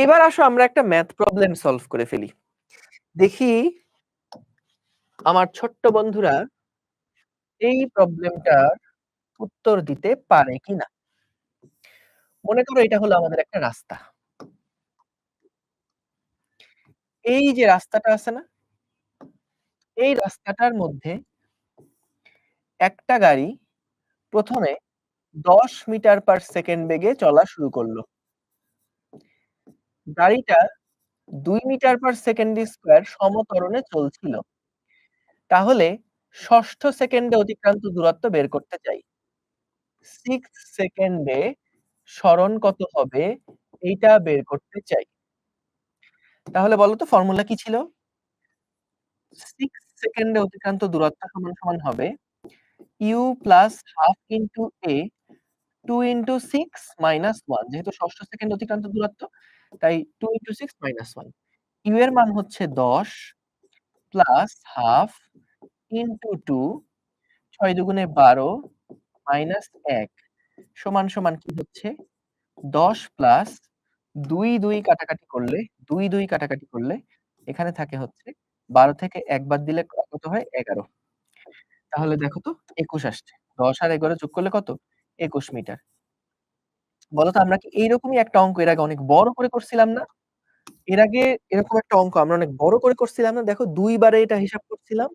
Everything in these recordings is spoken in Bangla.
এবার আসো আমরা একটা ম্যাথ প্রবলেম সলভ করে ফেলি। দেখি আমার ছোট্ট বন্ধুরা এই প্রবলেমটার উত্তর দিতে পারে কিনা। মনে করো এটা হলো আমাদের একটা রাস্তা। এই যে রাস্তাটা আছে না? এই রাস্তাটার মধ্যে একটা গাড়ি ১ম এ ১০ মিটার পার সেকেন্ড বেগে চলা শুরু করলো। গাড়িটা ২ মিটার পার সেকেন্ড স্কয়ার সমত্বরণে চলছিল। তাহলে ৬ষ্ঠ সেকেন্ডে অতিক্রান্ত দূরত্ব বের করতে চাই। 6 সেকেন্ডে সরণ কত হবে এইটা বের করতে চাই। তাহলে বলো তো ফর্মুলা কি ছিল? 6 সেকেন্ডে অতিক্রান্ত দূরত্ব সমান হবে u plus half into a 2 into 6 minus 1 যেহেতু ষষ্ঠ সেকেন্ড অতিক্রান্ত দূরত্ব তাই 2 ইনটু 6 মাইনাস 1 u এর মান হচ্ছে ১০ প্লাস হাফ ইনটু 2 ৬ দুগুণে ১২ মাইনাস ১ সমান কি হচ্ছে ১০ প্লাস ২ কাটাকাটি করলে ২ কাটাকাটি করলে এখানে থাকে হচ্ছে ১২ থেকে ১ বাদ দিলে কত হয় ১১। তাহলে দেখো তো ২১ আসছে। ১০ আর ১১ যোগ করলে কত? ২১ মিটার। বলো তো আমরা কি এইরকমই একটা অঙ্ক এর আগে অনেক বড় করে করছিলাম না? এর আগে এরকম একটা অঙ্ক আমরা অনেক বড় করে করছিলাম না? দেখো ২ বারে এটা হিসাব করছিলাম।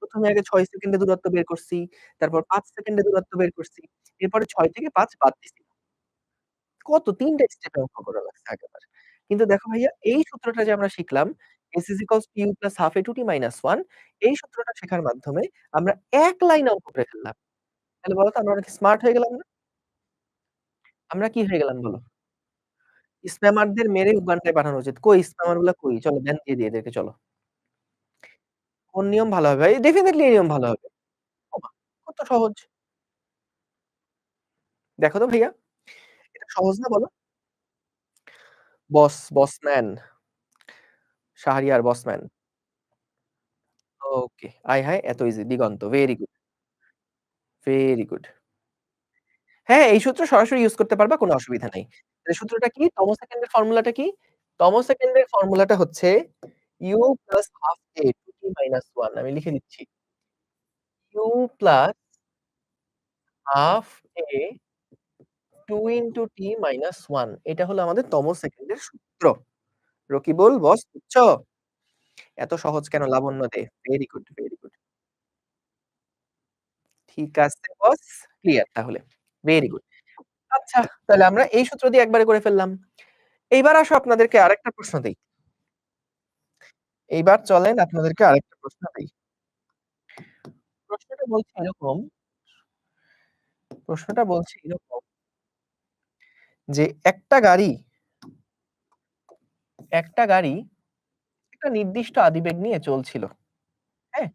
১ম এ আগে ৬ সেকেন্ডে দূরত্ব বের করছি। তারপর ৫ সেকেন্ডে দূরত্ব বের করছি। এরপরে ৬ থেকে ৫ বাদ দিছি। কত ৩ টা স্টেপে অঙ্ক করা লাগছে আগেরবার। কিন্তু দেখো ভাইয়া এই সূত্রটা যে আমরা শিখলাম s u + half a2t - 1 এই সূত্রটা শেখার মাধ্যমে আমরা এক লাইন অঙ্ক করে ফেললাম। তাহলে বলো তো আমরা অনেক স্মার্ট হয়ে গেলাম না? আমরা কি হয়ে গেলাম বলো? স্প্যামারদের মেরে উগান্ডায় পাঠানো উচিত। কই স্প্যামার গুলা কই? চলো ব্যান দিয়ে দিই এদেরকে চলো। কোন নিয়ম ভালো হবে ভাই? ডেফিনিটলি এই নিয়ম ভালো হবে। ওমা! কত সহজ। দেখো তো ভাইয়া, এটা সহজ না বলো? বসম্যান, শাহরিয়ার বসম্যান। ওকে। আয় হায়! এত easy Diganta. Very good, very good. হ্যাঁ, এই সূত্র সরাসরি ইউস করতে পারবা কোনো অসুবিধা নাই। তাহলে সূত্রটা কি? তমোসেকেন্ডের ফর্মুলাটা কি? তমোসেকেন্ডের ফর্মুলাটা হচ্ছে u plus half a two t minus 1 আমি লিখে দিচ্ছি। u plus half a 2 into t minus 1 এটা হলো আমাদের তমোসেকেন্ডের সূত্র। রকিবুল বস বুঝছো? এত সহজ কেন লাবণ্য দে? Very good, very good. ঠিক আছে বস। ক্লিয়ার তাহলে। Very good. আচ্ছা, তাহলে আমরা এই সূত্র দিয়ে একবারে করে ফেললাম। এইবার আসো আপনাদেরকে আরেকটা প্রশ্ন দেই। এইবার চলেন আপনাদেরকে আরেকটা প্রশ্ন দেই। প্রশ্নটা বলছে এরকম, প্রশ্নটা বলছে এরকম যে একটা গাড়ি একটা নির্দিষ্ট আদিবেগ নিয়ে চলছিল। হ্যাঁ?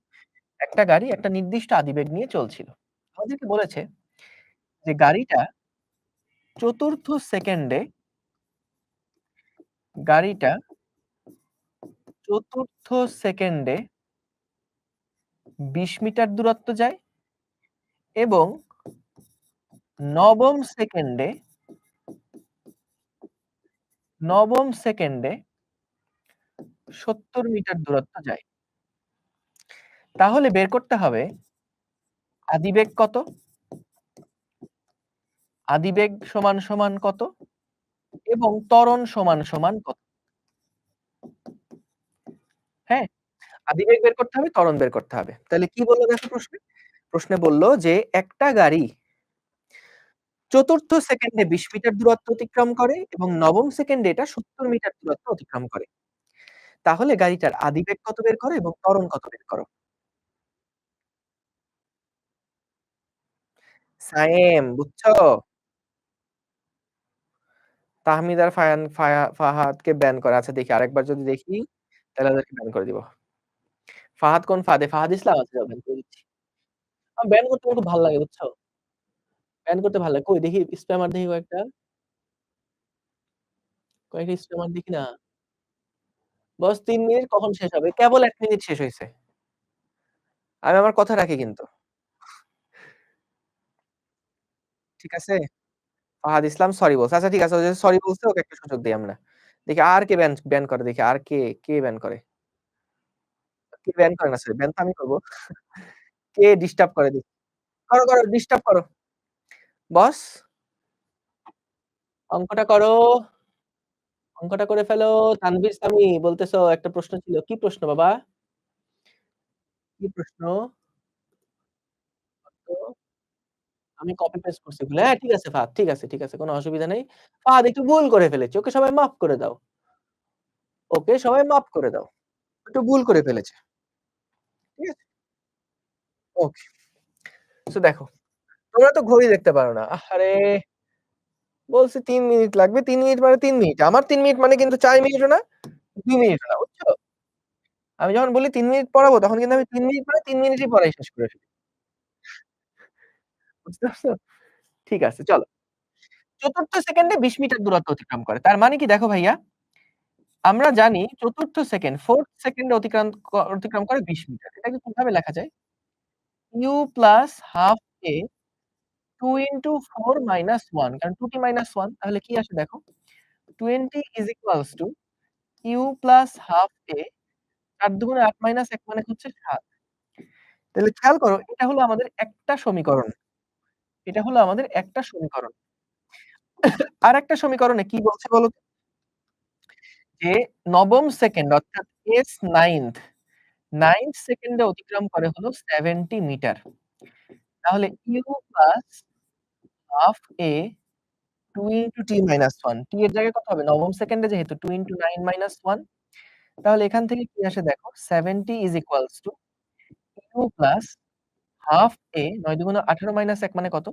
একটা গাড়ি একটা নির্দিষ্ট আদিবেগ নিয়ে চলছিল। আমাদেরকে বলেছে যে চতুর্থ সেকেন্ডে গাড়িটা চতুর্থ সেকেন্ডে ২০ মিটার দূরত্ব যায় এবং নবম সেকেন্ডে নবম সেকেন্ডে ৭০ মিটার দূরত্ব যায়। তাহলে বের করতে হবে আদিবেগ কত? আদিবেগ সমান কত? এবং ত্বরণ সমান কত? হ্যাঁ? আদিবেগ বের করতে হবে, ত্বরণ বের করতে হবে। তাহলে কি বলল দেখো প্রশ্নে? প্রশ্নে বলল যে একটা গাড়ি চতুর্থ সেকেন্ডে ২০ মিটার দূরত্ব অতিক্রম করে এবং নবম সেকেন্ডে এটা ৭০ মিটার দূরত্ব অতিক্রম করে। তাহলে গাড়িটার আদিবেগ কত বের করো এবং ত্বরণ কত বের করো? সায়েম বুঝছো? তাহমিদ আর ফাহাদকে ব্যান করা। আচ্ছা দেখি আরেকবার যদি দেখি তাহলে ওদেরকে ব্যান করে দিব। ফাহাদ কোন ফাহাদে? ফাহাদ ইসলাম? আচ্ছা যাও ব্যান করে দিচ্ছি। আমার ব্যান করতে আমার খুব ভাল লাগে বুঝছো? ব্যান করতে ভাল লাগে। কই দেখি স্প্যামার দেখি কয়েকটা। কয়েকটা স্প্যামার দেখি না। বস ৩ মিনিট কখন শেষ হবে? কেবল ১ মিনিট শেষ হইছে। আমি আমার কথা রাখি কিন্তু। ঠিক আছে? ফাহাদ ইসলাম সরি বলছে। আচ্ছা ঠিক আছে ও যে সরি বলছে ওকে একটা সুযোগ দেই আমরা। দেখি আর কে ব্যান করে দেখি আর কে ব্যান করে? কে ব্যান করে না সরি ব্যান তো আমি করব। কে ডিস্টার্ব করে দেখি। করো ডিস্টার্ব করো। বস অঙ্কটা করো, অঙ্কটা করে ফেলো। তানভীর সামি বলতেছো একটা প্রশ্ন ছিল। কি প্রশ্ন বাবা? কি প্রশ্ন? তো আমি কপি পেস্ট করছি এগুলো। হ্যাঁ, ঠিক আছে ফাহাদ। ঠিক আছে। কোন অসুবিধা নেই। ফাহাদ একটু ভুল করে ফেলেছে। ওকে সবাই মাফ করে দাও। ওকে সবাই মাফ করে দাও। একটু ভুল করে ফেলেছে। ঠিক আছে? ওকে। সো দেখো, তোমরা তো ঘড়ি দেখতে পারো না। আহারে! বলছি ৩ মিনিট লাগবে। ৩ মিনিট মানে ৩ মিনিট। আমার ৩ মিনিট মানে কিন্তু ৪ মিনিটও না, ২ মিনিটও না। বুঝছো? আমি যখন বলি ৩ মিনিট পড়াবো তখন কিন্তু আমি ৩ মিনিট মানে ৩ মিনিটেই পড়াই শেষ করে ফেলি। বুঝতে পারছো? ঠিক আছে চলো। ৪র্থ সেকেন্ডে ২০ মিটার দূরত্ব অতিক্রম করে। তার মানে কি দেখো ভাইয়া, আমরা জানি ৪র্থ সেকেন্ড, 4th সেকেন্ডে অতিক্রম করে ২০ মিটার। এটাকে কিভাবে লেখা যায়? u plus half a 2 into 4 minus 1 কারণ 2t মাইনাস 1 তাহলে কি আসে দেখো? 20 is equals to u plus half a ৪ দুগুণে ৮ মাইনাস ১ মানে হচ্ছে ৭। তাহলে খেয়াল করো এটা হলো আমাদের একটা সমীকরণ। এটা হলো আমাদের একটা সমীকরণ। আরেকটা সমীকরণে কি বলছে বলো তো? যে নবম সেকেন্ড অর্থাৎ ninth সেকেন্ডে অতিক্রম করে হলো 70 মিটার। তাহলে u plus half a 2 into t minus 1 t এর জায়গায় কত হবে? নবম সেকেন্ডে যেহেতু 2 ইনটু 9 মাইনাস 1 তাহলে এখান থেকে কি আসে দেখো 70 is equals to u plus half a ৯ দুগুণে 18 মাইনাস ১ মানে কত?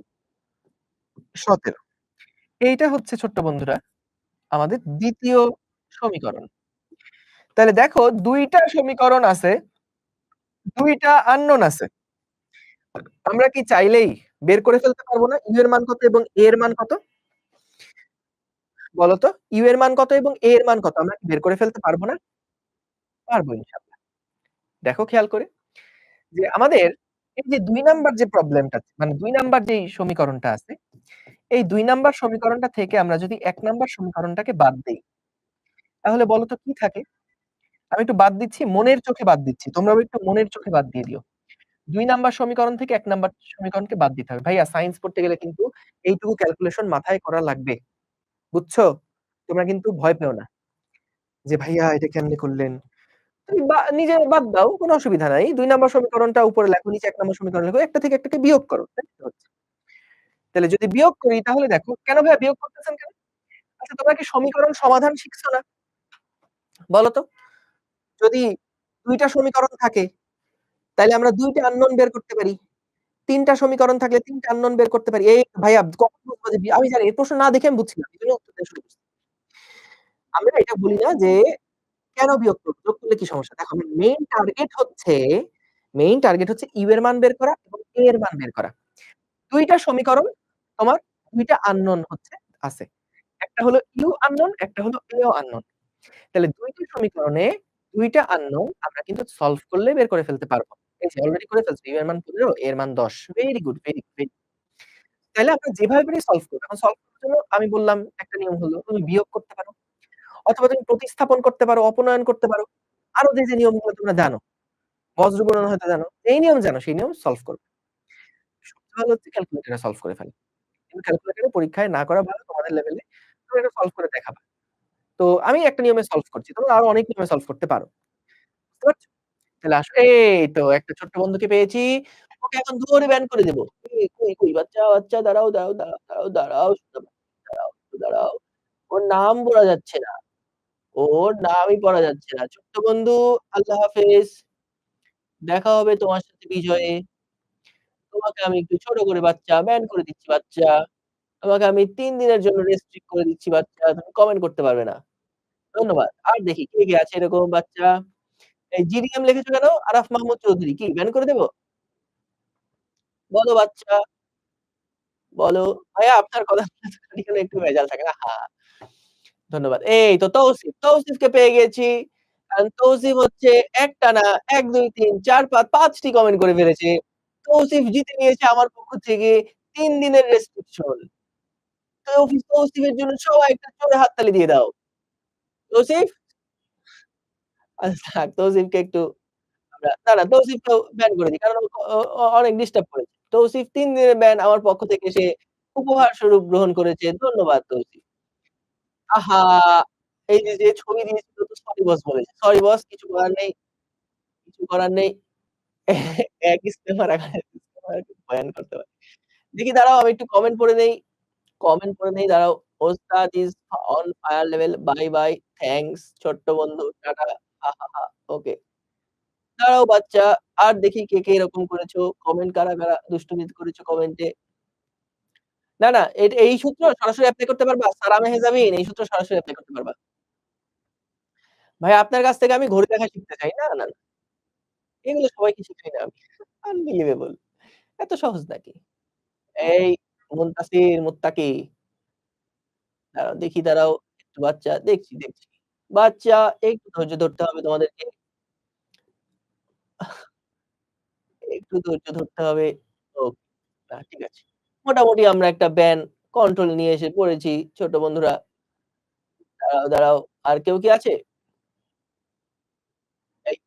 ১৭। এইটা হচ্ছে ছোট্ট বন্ধুরা আমাদের ২য় সমীকরণ। তাহলে দেখো ২ টা সমীকরণ আছে, ২ টা unknown আছে। আমরা কি চাইলেই বের করে ফেলতে পারবো না u এর মান কত এবং a এর মান কত? বলো তো? u এর মান কত এবং a এর মান কত? আমরা কি বের করে ফেলতে পারবো না? পারবো ইনশাআল্লাহ। দেখো খেয়াল করে যে আমাদের এই যে ২ নাম্বার যে প্রবলেমটা মানে ২ নাম্বার যেই সমীকরণটা আছে, এই ২ নাম্বার সমীকরণটা থেকে আমরা যদি ১ নাম্বার সমীকরণটাকে বাদ দেই, তাহলে বলো তো কি থাকে? আমি একটু বাদ দিচ্ছি, মনের চোখে বাদ দিচ্ছি। তোমরাও একটু মনের চোখে বাদ দিয়ে দিও। ২ নাম্বার সমীকরণ থেকে ১ নাম্বার সমীকরণকে বাদ দিতে হবে। ভাইয়া সায়েন্স পড়তে গেলে কিন্তু এইটুকু ক্যালকুলেশন মাথায় করা লাগবে। বুঝছো? তোমরা কিন্তু ভয় পেও না। যে ভাইয়া এটা কেমনে করলেন? তুমি নিজে বাদ দাও, কোন অসুবিধা নাই। ২ নাম্বার সমীকরণটা উপরে লেখো, নিচে ১ নাম্বার সমীকরণ লেখো। একটা থেকে একটাকে বিয়োগ করো। তাইলে তো হচ্ছে। তাহলে যদি বিয়োগ করি তাহলে দেখো, কেন ভাইয়া বিয়োগ করতেছেন কেন? আচ্ছা তোমরা কি সমীকরণ সমাধান শিখছো না? বলো তো? যদি ২ টা সমীকরণ থাকে, তাইলে আমরা ২ টা unknown বের করতে পারি। ৩ টা সমীকরণ থাকলে ৩ টা unknown বের করতে পারি। এই ভাইয়া কখন বুঝবা যে আমি জানি এই প্রশ্ন না দেখে আমি বুঝছিলাম। এজন্য উত্তর দেয়া শুরু করছি। আমরা এটা বলি না যে কেন বিয়োগ করব? যোগ করলে কি সমস্যা? দেখো আমার মেইন টার্গেট হচ্ছে ইউ এর মান বের করা এবং এ এর মান বের করা। ২ টা সমীকরণ তোমার ২ টা unknown হচ্ছে আছে। একটা হলো ইউ unknown, একটা হলো এ ও unknown। তাহলে ২ টা সমীকরণে ২ টা unknown আমরা কিন্তু সলভ করলেই বের করে ফেলতে পারব। এই যে অলরেডি করে ফেলছি। ইউ এর মান ১৫, এ এর মান ১০। ভেরি গুড, ভেরি তাইলে আমরা যেভাবে পারি সলভ করব। এখন সলভ করার জন্য আমি বললাম একটা নিয়ম হলো তুমি বিয়োগ করতে পারো। অথবা তুমি প্রতিস্থাপন করতে পারো, অপনয়ন করতে পারো। আরো যে নিয়মগুলো তোমরা জানো। বজ্র গুণন হয়তো জানো। এই নিয়ম জানো, সেই নিয়ম সলভ করবে। সবচেয়ে ভালো হচ্ছে ক্যালকুলেটরে সলভ করে ফেলা। কিন্তু ক্যালকুলেটরে পরীক্ষায় না করা ভালো তোমাদের লেভেলে। তুমি এটা সলভ করে দেখাবা। তো আমি একটা নিয়মে সলভ করছি। তোমরা আরো অনেক নিয়মে সলভ করতে পারো। বুঝতে পারছো? তাহলে এই তো একটা ছোট্ট বন্ধুকে পেয়েছি। ওকে এখন ধরে ব্যান করে দেব। কই বাচ্চা দাঁড়াও, দাঁড়াও। ওর নাম পড়া যাচ্ছে না। ওর নামই পড়া যাচ্ছে না। ছোট্ট বন্ধু আল্লাহ হাফেজ। দেখা হবে তোমার সাথে বিজয়ে। তোমাকে আমি একটু ছোট করে বাচ্চা ব্যান করে দিচ্ছি বাচ্চা। তোমাকে আমি ৩ দিনের জন্য রেস্ট্রিক্ট করে দিচ্ছি বাচ্চা। তুমি কমেন্ট করতে পারবে না। ধন্যবাদ। আর দেখি কে আছে এরকম বাচ্চা? এই জিডিএম লিখেছো কেন? আরাফ মাহমুদ চৌধুরী। কি ব্যান করে দেব? বলো বাচ্চা, বলো। ভাইয়া আপনার কথা এখানে একটু ভেজাল থাকে না। ধন্যবাদ। এই তো তৌসিফকে পেয়ে গেছি। তৌসিফ হচ্ছে একটানা ১, ২, ৩, ৪, ৫ টি কমেন্ট করে ফেলেছে। তৌসিফ জিতে নিয়েছে আমার পক্ষ থেকে ৩ দিনের রেস্ট্রিকশন। তৌসিফের জন্য সবাই একটা জোরে হাততালি দিয়ে দাও। তৌসিফ আচ্ছা থাক তৌসিফকে একটু আমরা না, না তৌসিফকেও ব্যান করে দিই। কারণ অনেক ডিস্টার্ব করেছে। তৌসিফ ৩ দিনের ব্যান আমার পক্ষ থেকে সে উপহার স্বরূপ গ্রহণ করেছে। ধন্যবাদ তৌসিফ। আহা! এই যে, যে ছবি দিয়েছিল তো সরি বস বলেছে। সরি বস কিছু করার নেই, কিছু করার নেই। এক ইস্তেমার বয়ান করতে পারে। দেখি দাঁড়াও আমি একটু কমেন্ট পড়ে নেই। কমেন্ট পড়ে নেই দাঁড়াও। ওস্তাদ is on fire level. Bye, bye. Thanks ছোট্ট বন্ধু। টাটা। হাহাহা। ওকে। দাঁড়াও বাচ্চা। আর দেখি কে, কে এরকম করেছো? কমেন্ট কারা, কারা দুষ্টুমি করেছো কমেন্টে? না, না এই সূত্র সরাসরি এপ্লাই করতে পারবা? সারা মেহজাবিন এই সূত্র সরাসরি এপ্লাই করতে পারবা? ভাই আপনার কাছ থেকে আমি ঘড়ি দেখা শিখতে চাই। না, না, না। এগুলো সবাইকে শিখাই না আমি। আনবিলিভেবল এত সহজ নাকি? এই মুনতাসির, মুত্তাকি দাঁড়াও দেখি দাঁড়াও। একটু বাচ্চা দেখছি, দেখছি। বাচ্চা একটু ধৈর্য ধরতে হবে তোমাদেরকে। একটু ধৈর্য ধরতে হবে। ওকে, না ঠিক আছে। মোটামুটি আমরা একটা ব্যান কন্ট্রোল নিয়ে এসে পড়েছি ছোট বন্ধুরা। দাঁড়াও, দাঁড়াও। আর কেউ কি আছে? এই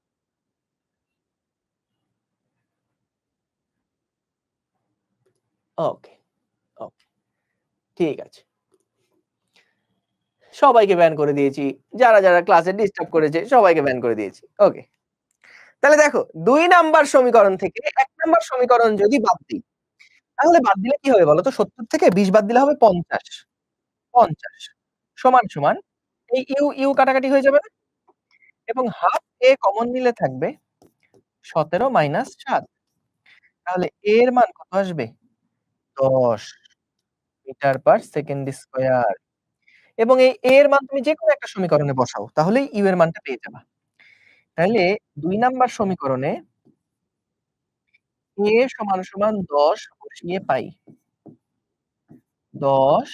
ওকে, ওকে। ঠিক আছে। সবাইকে ব্যান করে দিয়েছি। যারা, যারা ক্লাসে ডিস্টার্ব করেছে সবাইকে ব্যান করে দিয়েছি। ওকে। তাহলে দেখো ২ নাম্বার সমীকরণ থেকে ১ নাম্বার সমীকরণ যদি বাদ দিই, তাহলে বাদ দিলে কি হবে বলো তো? ৭০ থেকে ২০ বাদ দিলে হবে ৫০। ৫০ সমান, সমান এই ইউ কাটাকাটি হয়ে যাবে না? এবং হাফ a কমন নিলে থাকবে ১৭ মাইনাস ৭। তাহলে a এর মান কত আসবে? ১০ মিটার পার সেকেন্ড স্কয়ার। এবং এই a এর মান তুমি যেকোনো একটা সমীকরণে বসাও। তাহলেই u এর মানটা পেয়ে যাবা। তাহলে ২ নাম্বার সমীকরণে a সমান, সমান ১০ বসিয়ে পাই। ১০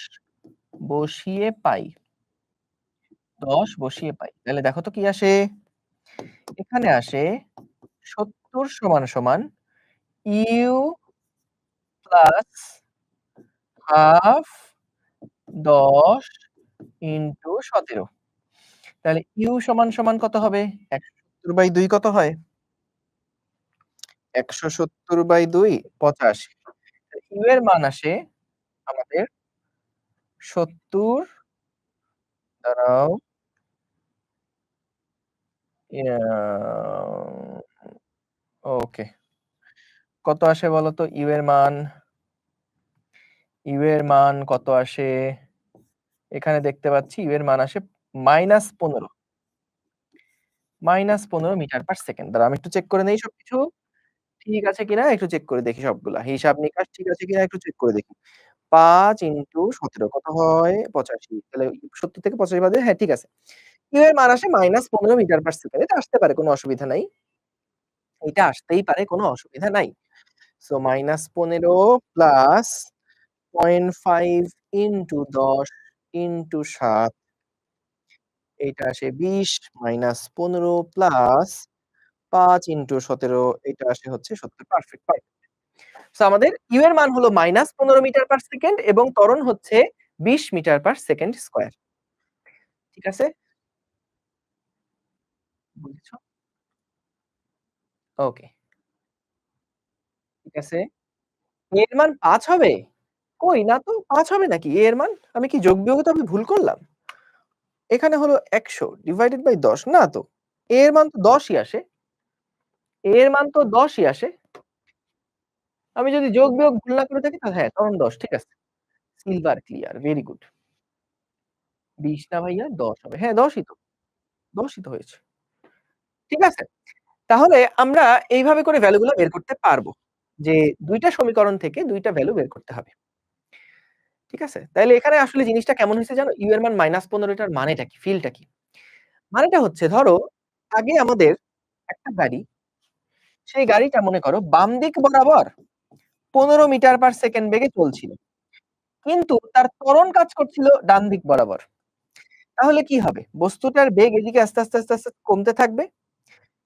বসিয়ে পাই। ১০ বসিয়ে পাই। তাহলে দেখো তো কি আসে? এখানে আসে ৭০ সমান, সমান ইউ প্লাস হাফ ১০ ইন্টু ১৭। তাহলে ইউ সমান, সমান কত হবে? ১৭০/২ কত হয়? ১৭০/২ ৮৫। ইউ এর মান আসে আমাদের ৭০ দাঁড়াও ইয়া ওকে। কত আসে বলতো ইউ এর মান? ইউ এর মান কত আসে? এখানে দেখতে পাচ্ছি ইউ এর মান আসে -১৫ -১৫ মিটার পার সেকেন্ড। দাঁড়াও আমি একটু চেক করে নেই সবকিছু। ঠিক আছে কিনা একটু চেক করে দেখি সবগুলা। হিসাব-নিকাশ ঠিক আছে কিনা একটু চেক করে দেখি। ৫ ইন্টু ১৭ কত হয়? ৮৫ তাহলে ৭০ থেকে ৮৫ বাদে হ্যাঁ ঠিক আছে। ইউ এর মান আসে -১৫ মিটার পার সেকেন্ড। এটা আসতে পারে কোন অসুবিধা নাই। এটা আসতেই পারে কোন অসুবিধা নাই। সো -১৫ প্লাস ০.৫ ইন্টু ১০ ইন্টু ৭ এইটা আসে ২০ -১৫ প্লাস ৫ ইন্টু ১৭ এটা আসে হচ্ছে ৭০ পারফেক্ট, পারফেক্ট। সো আমাদের ইউ এর মান হলো -১৫ মিটার পার সেকেন্ড এবং ত্বরণ হচ্ছে ২০ মিটার পার সেকেন্ড স্কয়ার। ঠিক আছে? বুঝেছ? ওকে। ঠিক আছে। a এর মান ৫ হবে? কই না তো ৫ হবে নাকি a এর মান? আমি কি যোগ বিয়োগে তো আমি ভুল করলাম? এখানে হলো ১০০ ডিভাইডেড বাই ১০ না তো। a এর মান তো ১০ ই আসে। a এর মান তো ১০ ই আসে। আমি যদি যোগ বিয়োগ ভুল না করে থাকি হ্যাঁ, তখন ১০ ঠিক আছে। Silver clear very good. ২০ না ভাইয়া ১০ হবে। হ্যাঁ ১০ ই তো। ১০ ই তো হয়েছে। ঠিক আছে? তাহলে আমরা এইভাবে করে ভ্যালু গুলা বের করতে পারব। যে ২ টা সমীকরণ থেকে ২ টা ভ্যালু বের করতে হবে। ঠিক আছে? তাইলে এখানে আসলে জিনিসটা কেমন হইছে জানো? ইউ এর মান -১৫ এটার মানেটা কি? ফিলটা কি? মানেটা হচ্ছে ধরো আগে আমাদের একটা গাড়ি, সেই গাড়িটা মনে করো বাম দিক বরাবর ১৫ মিটার পার সেকেন্ড বেগে চলছিল। কিন্তু তার ত্বরণ কাজ করছিল ডান দিক বরাবর। তাহলে কি হবে? বস্তুটার বেগ এদিকে আস্তে, আস্তে, আস্তে, আস্তে কমতে থাকবে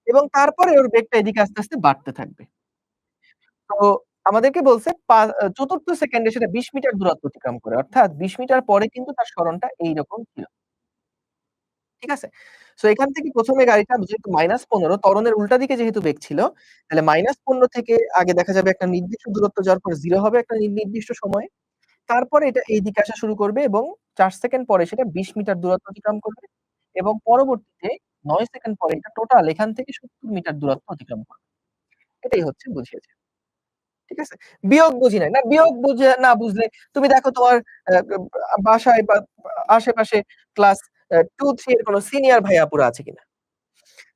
এবং তারপরে ওর বেগটা এদিকে আস্তে, আস্তে বাড়তে থাকবে। তো আমাদেরকে বলছে ৪র্থ সেকেন্ডে সেটা ২০ মিটার দূরত্ব অতিক্রম করে। অর্থাৎ ২০ মিটার পরে কিন্তু তার সরণটা এইরকম ছিল। ঠিক আছে? সো এখান থেকে ১ম এ গাড়িটা যেহেতু -১৫ ত্বরণের উল্টা দিকে যেহেতু বেগ ছিল, তাহলে -১৫ থেকে আগে দেখা যাবে একটা নির্দিষ্ট দূরত্ব যাওয়ার পরে 0 হবে একটা নির্দিষ্ট সময়ে। তারপরে এটা এইদিকে আসা শুরু করবে এবং ৪ সেকেন্ড পরে সেটা ২০ মিটার দূরত্ব অতিক্রম করবে এবং পরবর্তীতে ৯ সেকেন্ড পরে এটা টোটাল এখান থেকে ৭০ মিটার দূরত্ব অতিক্রম করবে। এটাই হচ্ছে বুঝিয়েছে। ঠিক আছে? বিয়োগ বুঝি নাই। না বিয়োগ বুঝে না বুঝলে তুমি দেখো তোমার বাসায় বা আশেপাশে ক্লাস ২-৩ এর কোন সিনিয়র ভাই আপুরা আছে কিনা?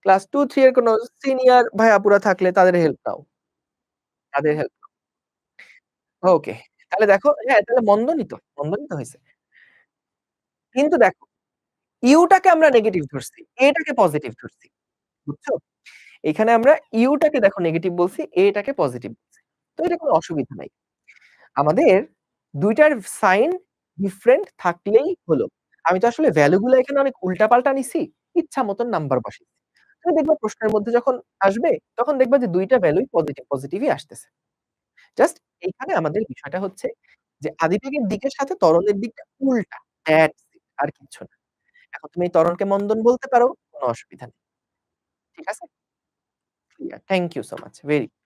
ক্লাস ২-৩ এর কোন সিনিয়র ভাই আপুরা থাকলে তাদের হেল্প নাও। তাদের হেল্প ওকে। তাহলে দেখো হ্যাঁ, তাহলে মন্দই তো। মন্দই তো হইছে। কিন্তু দেখো ইউ টাকে আমরা নেগেটিভ ধরছি। এ টাকে পজিটিভ ধরছি। বুঝছো? এখানে আমরা ইউ টাকে দেখো নেগেটিভ বলছি, এ টাকে পজিটিভ বলছি। তো এটা কোন অসুবিধা নাই। আমাদের ২ টার সাইন ডিফারেন্ট থাকলেই হলো। আমি তো আসলে ভ্যালু গুলো এখানে অনেক উল্টা-পাল্টা নিছি। ইচ্ছা মতন নাম্বার বসাইছি। তুমি দেখবা প্রশ্নের মধ্যে যখন আসবে, তখন দেখবা যে ২ টা ভ্যালুই পজিটিভ, পজিটিভই আসতেছে। জাস্ট এইখানে আমাদের বিষয়টা হচ্ছে যে আদিবেগের দিকের সাথে ত্বরণের দিকটা উল্টা। দ্যাটস ইট আর কিচ্ছু না। এখন তুমি এই ত্বরণকে মন্দন বলতে পারো, কোন অসুবিধা নেই। ঠিক আছে? Clear. Thank you so much. Very